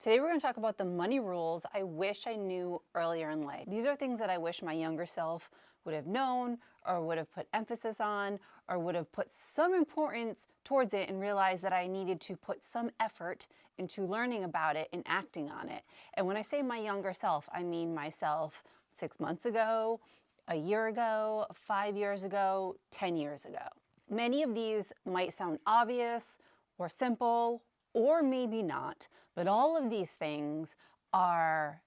Today we're going to talk about the money rules I wish I knew earlier in life. These are things that I wish my younger self would have known or would have put emphasis on or would have put some importance towards it and realized that I needed to put some effort into learning about it and acting on it. And when I say my younger self, I mean myself 6 months ago, a year ago, 5 years ago, 10 years ago. Many of these might sound obvious or simple, or maybe not, but all of these things are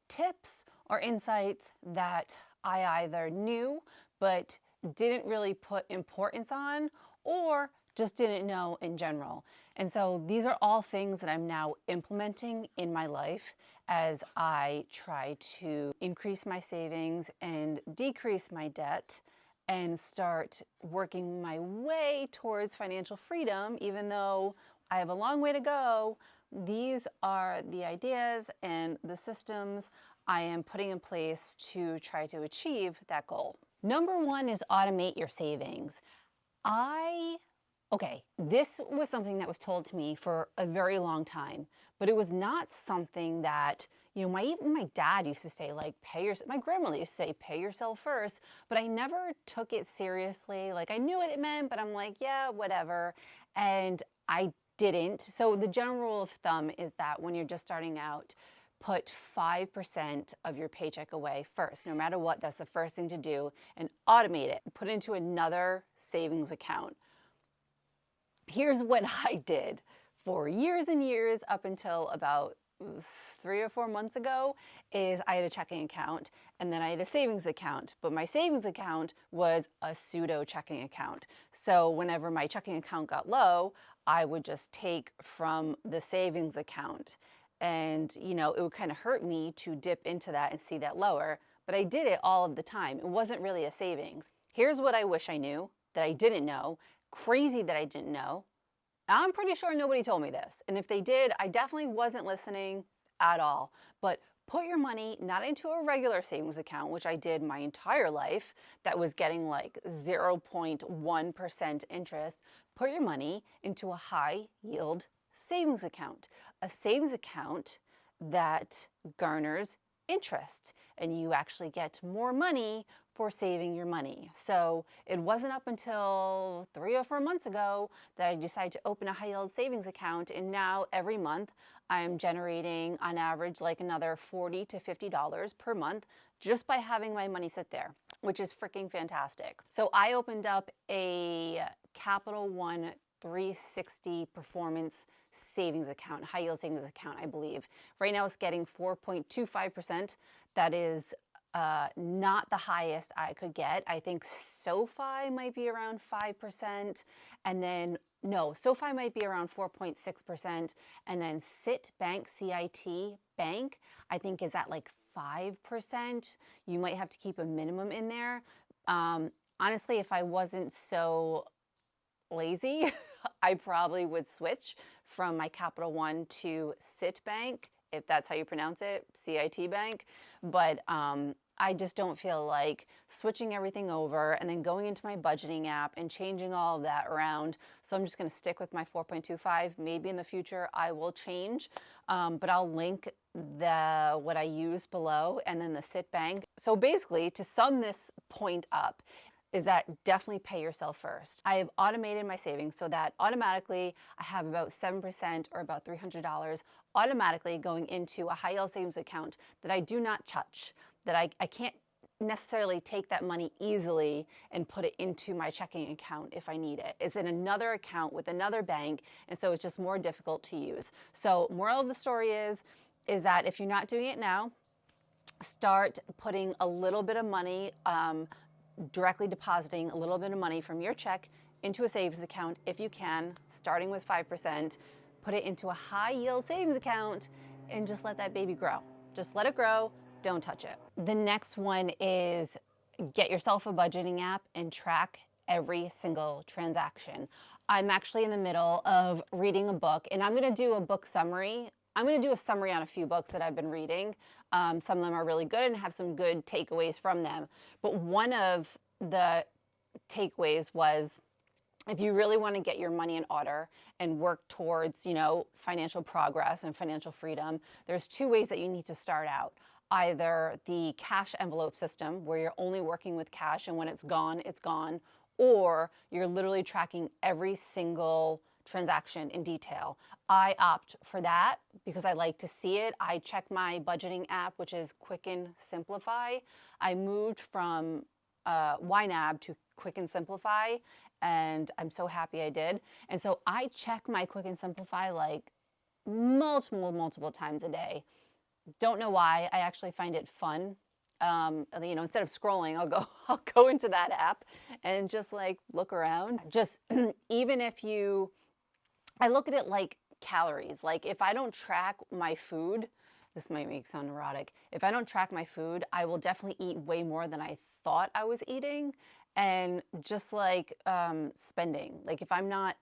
tips or insights that I either knew but didn't really put importance on or just didn't know in general. And so these are all things that I'm now implementing in my life as I try to increase my savings and decrease my debt and start working my way towards financial freedom, even though I have a long way to go. These are the ideas and the systems I am putting in place to try to achieve that goal. Number one is automate your savings. This was something that was told to me for a very long time, but it was not something that, even my dad used to say, like, my grandmother used to say, pay yourself first, but I never took it seriously. Like, I knew what it meant, but I'm like, yeah, whatever. And I didn't. So the general rule of thumb is that when you're just starting out, put 5% of your paycheck away first. No matter what, that's the first thing to do, and automate it. Put it into another savings account. Here's what I did for years and years up until about 3 or 4 months ago is I had a checking account and then I had a savings account, but my savings account was a pseudo checking account. So whenever my checking account got low, I would just take from the savings account. And, it would kind of hurt me to dip into that and see that lower, but I did it all of the time. It wasn't really a savings. Here's what I wish I knew that I didn't know, crazy that I didn't know. I'm pretty sure nobody told me this. And if they did, I definitely wasn't listening at all. But put your money not into a regular savings account, which I did my entire life, that was getting like 0.1% interest. Put your money into a high yield savings account, a savings account that garners interest, and you actually get more money for saving your money. So it wasn't up until 3 or 4 months ago that I decided to open a high yield savings account, and now every month I'm generating on average like another $40 to $50 per month just by having my money sit there, which is freaking fantastic. So I opened up a Capital One 360 performance savings account, high yield savings account, I believe. Right now it's getting 4.25%. That is not the highest I could get. I think SoFi might be around 5%, and then SoFi might be around 4.6%, and then Citibank, CIT Bank, I think is at like 5%. You might have to keep a minimum in there. Honestly, if I wasn't so lazy, I probably would switch from my Capital One to Citibank, if that's how you pronounce it, CIT Bank. But I just don't feel like switching everything over and then going into my budgeting app and changing all of that around. So I'm just going to stick with my 4.25. Maybe in the future I will change, but I'll link what I use below and then the Citibank. So basically, to sum this point up, is that definitely pay yourself first. I have automated my savings so that automatically I have about 7% or about $300 automatically going into a high yield savings account that I do not touch, that I can't necessarily take that money easily and put it into my checking account if I need it. It's in another account with another bank, and so it's just more difficult to use. So moral of the story is that if you're not doing it now, start putting a little bit of money, directly depositing a little bit of money from your check into a savings account if you can, starting with 5%, put it into a high yield savings account and just let that baby grow. Just let it grow, don't touch it. The next one is get yourself a budgeting app and track every single transaction. I'm actually in the middle of reading a book, and I'm gonna do a book summary. I'm going to do a summary on a few books that I've been reading. Some of them are really good and have some good takeaways from them. But one of the takeaways was if you really want to get your money in order and work towards, financial progress and financial freedom, there's two ways that you need to start out. Either the cash envelope system, where you're only working with cash and when it's gone, or you're literally tracking every single transaction in detail. I opt for that because I like to see it. I check my budgeting app, which is Quicken SIMPLIFI. I moved from YNAB to Quicken SIMPLIFI, and I'm so happy I did. And so I check my Quicken SIMPLIFI like multiple times a day. Don't know why. I actually find it fun. Instead of scrolling, I'll go into that app and just like look around. Just even if I look at it like calories. Like if I don't track my food, this might sound neurotic. If I don't track my food, I will definitely eat way more than I thought I was eating. And just like spending, like if I'm not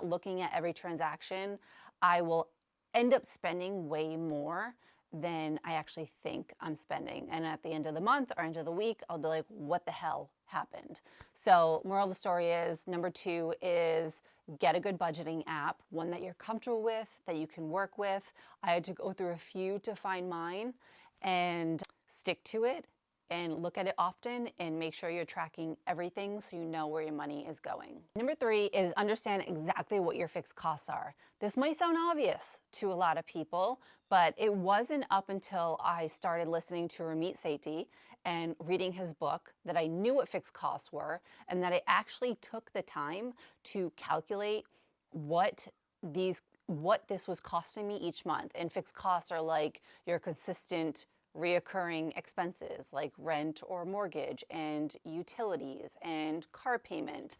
looking at every transaction, I will end up spending way more than I actually think I'm spending. And at the end of the month or end of the week, I'll be like, what the hell happened? So moral of the story is, number 2 is get a good budgeting app, one that you're comfortable with, that you can work with. I had to go through a few to find mine, and stick to it and look at it often and make sure you're tracking everything so you know where your money is going. Number 3 is understand exactly what your fixed costs are. This might sound obvious to a lot of people, but it wasn't up until I started listening to Ramit Sethi and reading his book that I knew what fixed costs were, and that I actually took the time to calculate what this was costing me each month. And fixed costs are like your consistent reoccurring expenses like rent or mortgage and utilities and car payment.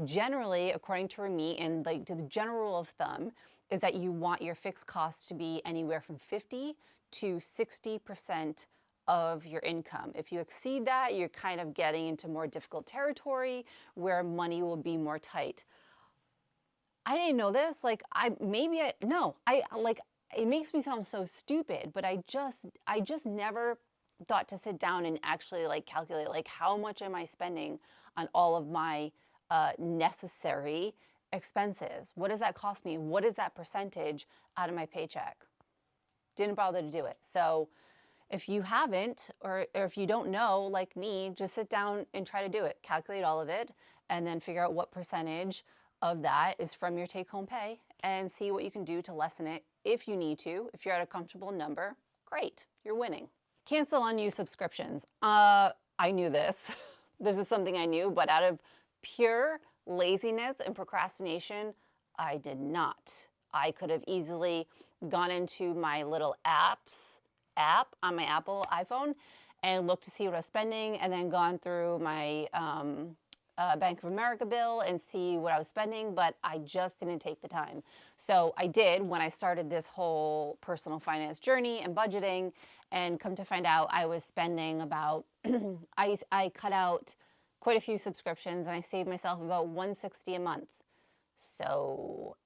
Generally, according to Ramit, and like the general rule of thumb is that you want your fixed costs to be anywhere from 50 to 60% of your income. If you exceed that, you're kind of getting into more difficult territory where money will be more tight. I didn't know this. It makes me sound so stupid, but I just never thought to sit down and actually like calculate like how much am I spending on all of my necessary expenses. What does that cost me? What is that percentage out of my paycheck? Didn't bother to do it. So if you haven't, or if you don't know, like me, just sit down and try to do it. Calculate all of it, and then figure out what percentage of that is from your take-home pay, and see what you can do to lessen it if you need to. If you're at a comfortable number, great, you're winning. Cancel unused subscriptions. I knew this. This is something I knew, but out of pure laziness and procrastination, I did not. I could have easily gone into my little app on my Apple iPhone and looked to see what I was spending, and then gone through my Bank of America bill and see what I was spending, but I just didn't take the time. So I did when I started this whole personal finance journey and budgeting, and come to find out I was spending about, I cut out quite a few subscriptions, and I saved myself about $160 a month. So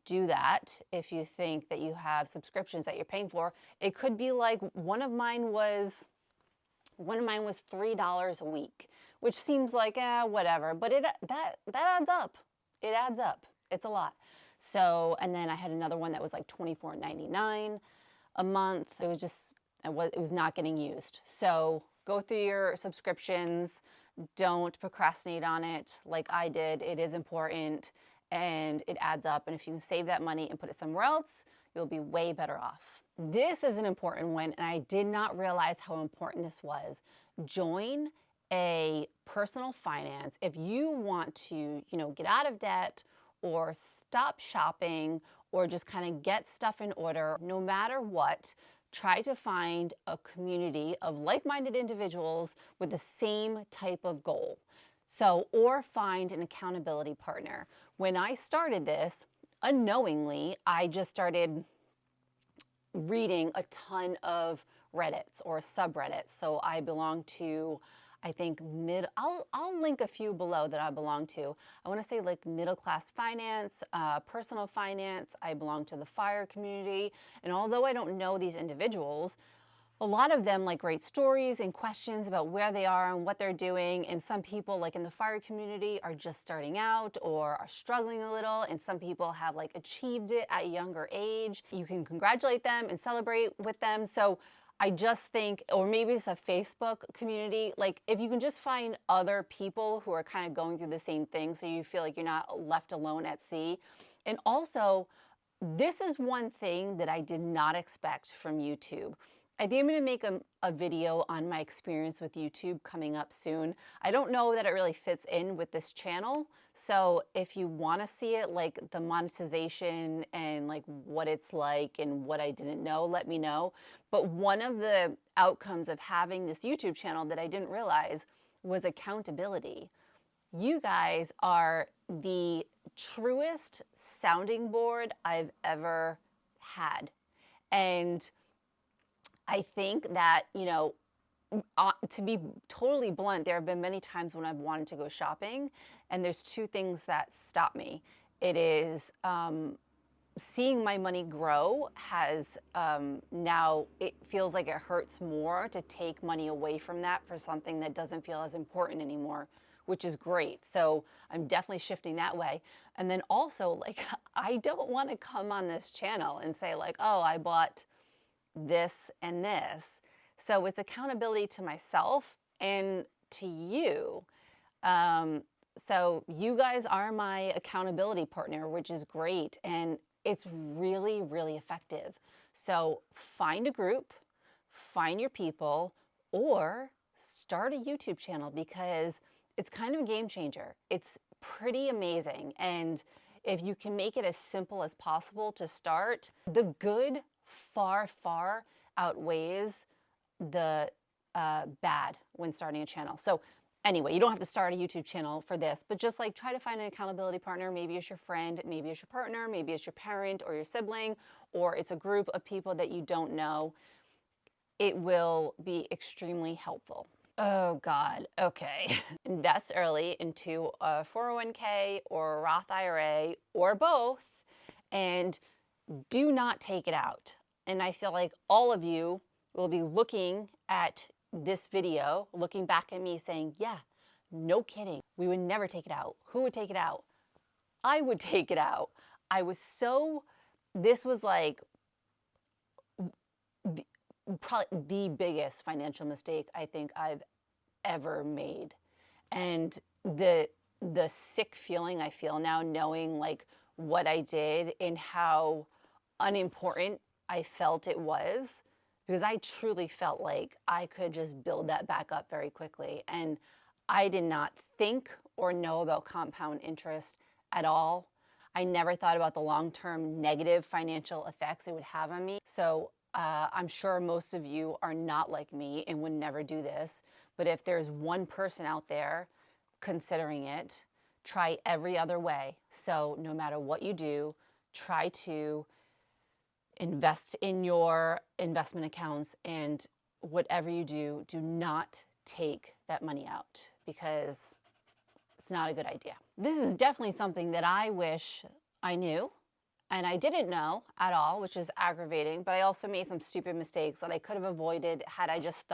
do that if you think that you have subscriptions that you're paying for. It could be like one of mine was $3 a week, which seems like whatever, but that adds up. It adds up. It's a lot. So, and then I had another one that was like $24.99 a month. It was not getting used. So go through your subscriptions. Don't procrastinate on it like I did. It is important, and it adds up. And if you can save that money and put it somewhere else, you'll be way better off. This is an important one, and I did not realize how important this was. Join a personal finance. If you want to, get out of debt or stop shopping or just kind of get stuff in order, no matter what, try to find a community of like-minded individuals with the same type of goal. So, or find an accountability partner. When I started this, unknowingly, I just started reading a ton of Reddits or subreddits. So I belong to, I think I'll link a few below that I belong to. I want to say like middle class finance, personal finance. I belong to the FIRE community. And although I don't know these individuals, A lot of them like great stories and questions about where they are and what they're doing. And some people like in the fire community are just starting out or are struggling a little. And some people have like achieved it at a younger age. You can congratulate them and celebrate with them. So I just think, or maybe it's a Facebook community, like if you can just find other people who are kind of going through the same thing so you feel like you're not left alone at sea. And also, this is one thing that I did not expect from YouTube. I think I'm going to make a video on my experience with YouTube coming up soon. I don't know that it really fits in with this channel. So if you want to see it, like the monetization and like what it's like and what I didn't know, let me know. But one of the outcomes of having this YouTube channel that I didn't realize was accountability. You guys are the truest sounding board I've ever had. And I think that, you know, to be totally blunt, there have been many times when I've wanted to go shopping, and there's two things that stop me. It is seeing my money grow has now it feels like it hurts more to take money away from that for something that doesn't feel as important anymore, which is great. So I'm definitely shifting that way. And then also, like, I don't want to come on this channel and say like, oh, I bought this and this. So it's accountability to myself and to you. So you guys are my accountability partner, which is great. And it's really, really effective. So find a group, find your people, or start a YouTube channel because it's kind of a game changer. It's pretty amazing. And if you can make it as simple as possible to start, the good far, far outweighs the bad when starting a channel. So anyway, you don't have to start a YouTube channel for this, but just like try to find an accountability partner. Maybe it's your friend, maybe it's your partner, maybe it's your parent or your sibling, or it's a group of people that you don't know. It will be extremely helpful. Oh God, okay. Invest early into a 401k or a Roth IRA or both, and do not take it out. And I feel like all of you will be looking at this video, looking back at me saying, yeah, no kidding. We would never take it out. Who would take it out? I would take it out. I was so, this was like probably the biggest financial mistake I think I've ever made. And the sick feeling I feel now knowing like what I did and how unimportant I felt it was, because I truly felt like I could just build that back up very quickly. And I did not think or know about compound interest at all. I never thought about the long-term negative financial effects it would have on me. So I'm sure most of you are not like me and would never do this. But if there's one person out there considering it, try every other way. So no matter what you do, try to invest in your investment accounts, and whatever you do, do not take that money out because it's not a good idea. This is definitely something that I wish I knew and I didn't know at all, which is aggravating, but I also made some stupid mistakes that I could have avoided had I just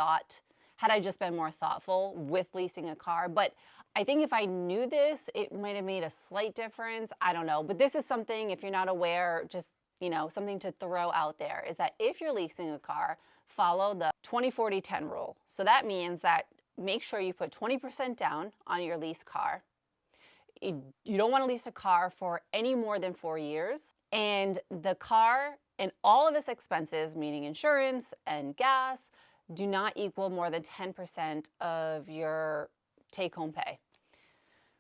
been more thoughtful with leasing a car. But I think if I knew this, it might have made a slight difference. I don't know. But this is something, if you're not aware, just, you know, something to throw out there is that if you're leasing a car, follow the 20-40-10 rule. So that means that make sure you put 20% down on your lease car. You don't want to lease a car for any more than 4 years. And the car and all of its expenses, meaning insurance and gas, do not equal more than 10% of your take-home pay.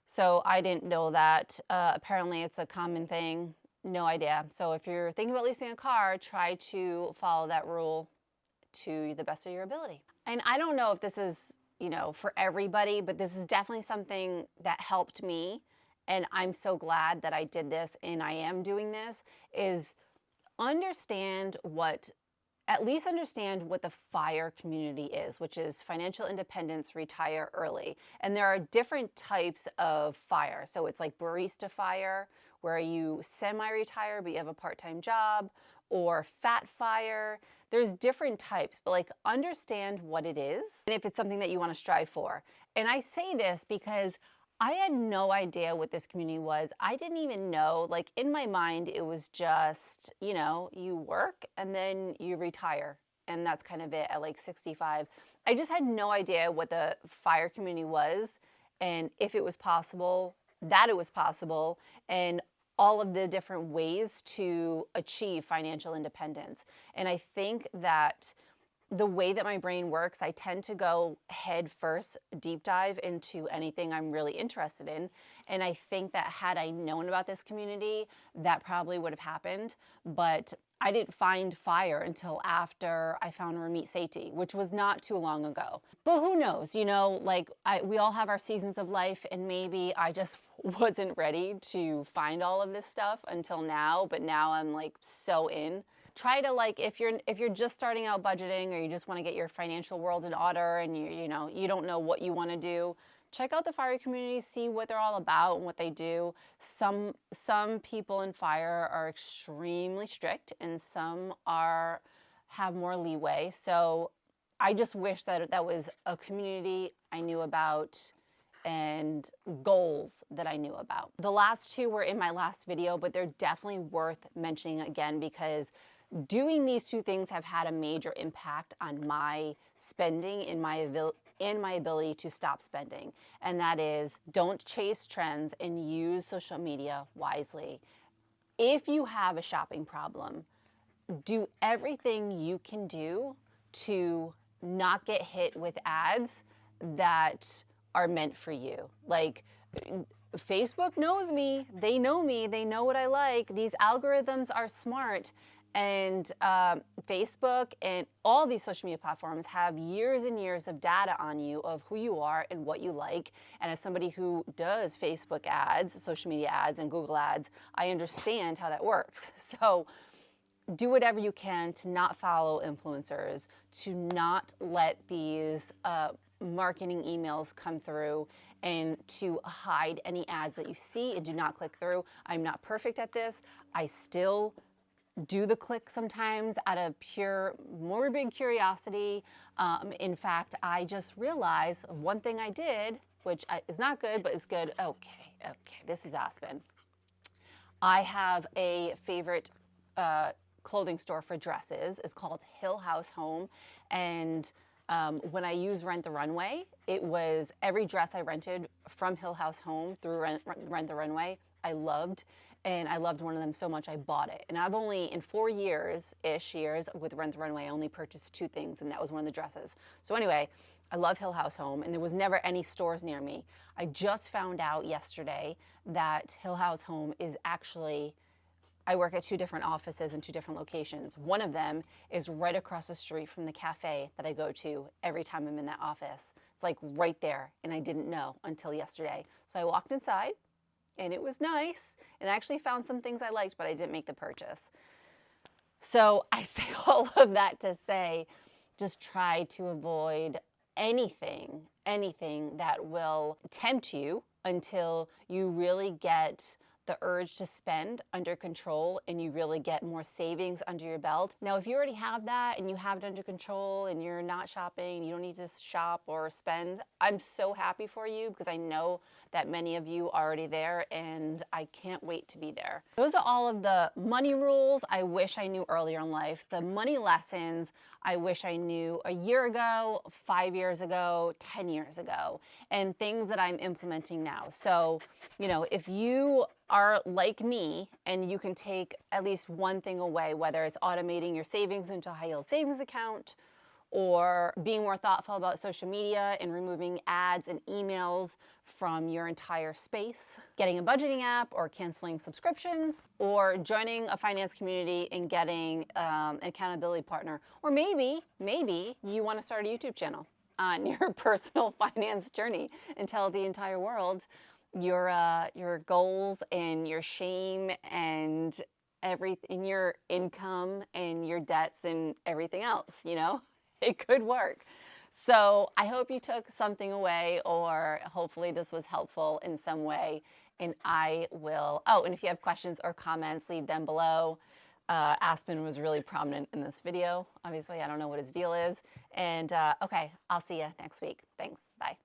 So I didn't know that. Apparently it's a common thing. No idea. So if you're thinking about leasing a car, try to follow that rule to the best of your ability. And I don't know if this is, you know, for everybody, but this is definitely something that helped me. And I'm so glad that I did this and I am doing this, is at least understand what the FIRE community is, which is financial independence, retire early. And there are different types of FIRE. So it's like barista FIRE, where you semi-retire, but you have a part-time job, or fat fire. There's different types, but like understand what it is and if it's something that you want to strive for. And I say this because I had no idea what this community was. I didn't even know, like in my mind, it was just, you know, you work and then you retire. And that's kind of it at like 65. I just had no idea what the FIRE community was and if it was possible, that it was possible, and all of the different ways to achieve financial independence. And I think that the way that my brain works, I tend to go head first, deep dive into anything I'm really interested in. And I think that had I known about this community, that probably would have happened. But I didn't find FIRE until after I found Ramit Sethi, which was not too long ago. But who knows, you know, like we all have our seasons of life, and maybe I just wasn't ready to find all of this stuff until now, but now I'm like so in. Try to, like, if you're just starting out budgeting, or you just want to get your financial world in order and you don't know what you want to do, check out the FIRE community, see what they're all about and what they do. Some people in FIRE are extremely strict and some have more leeway. So I just wish that that was a community I knew about and goals that I knew about. The last two were in my last video, but they're definitely worth mentioning again because doing these two things have had a major impact on my spending and my ability to stop spending. And that is, don't chase trends and use social media wisely. If you have a shopping problem, do everything you can do to not get hit with ads that are meant for you. Like, Facebook knows me, they know what I like. These algorithms are smart. And Facebook and all these social media platforms have years and years of data on you of who you are and what you like. And as somebody who does Facebook ads, social media ads, and Google ads, I understand how that works. So do whatever you can to not follow influencers, to not let these marketing emails come through, and to hide any ads that you see and do not click through. I'm not perfect at this. I still do the click sometimes out of pure morbid curiosity. In fact, I just realized one thing I did, which is not good, but is good. Okay, this is Aspen. I have a favorite clothing store for dresses. It's called Hill House Home. And when I use Rent the Runway, it was every dress I rented from Hill House Home through Rent the Runway, I loved. And I loved one of them so much I bought it. And I've only, in 4 years-ish with Rent the Runway, I only purchased 2 things, and that was one of the dresses. So anyway, I love Hill House Home, and there was never any stores near me. I just found out yesterday that Hill House Home is actually, I work at 2 different offices in 2 different locations. One of them is right across the street from the cafe that I go to every time I'm in that office. It's like right there, and I didn't know until yesterday. So I walked inside, and it was nice, and I actually found some things I liked, but I didn't make the purchase. So I say all of that to say, just try to avoid anything that will tempt you until you really get the urge to spend under control and you really get more savings under your belt. Now, if you already have that and you have it under control and you're not shopping, you don't need to shop or spend, I'm so happy for you because I know that many of you are already there and I can't wait to be there. Those are all of the money rules I wish I knew earlier in life. The money lessons I wish I knew a year ago, 5 years ago, 10 years ago, and things that I'm implementing now. So, you know, if you are like me and you can take at least one thing away, whether it's automating your savings into a high-yield savings account, or being more thoughtful about social media and removing ads and emails from your entire space, getting a budgeting app or canceling subscriptions, or joining a finance community and getting an accountability partner. Or maybe you want to start a YouTube channel on your personal finance journey and tell the entire world your goals and your shame and everything, your income and your debts and everything else, you know? It could work. So I hope you took something away, or hopefully this was helpful in some way. And I will, and if you have questions or comments, leave them below. Aspen was really prominent in this video. Obviously, I don't know what his deal is. And okay, I'll see you next week. Thanks. Bye.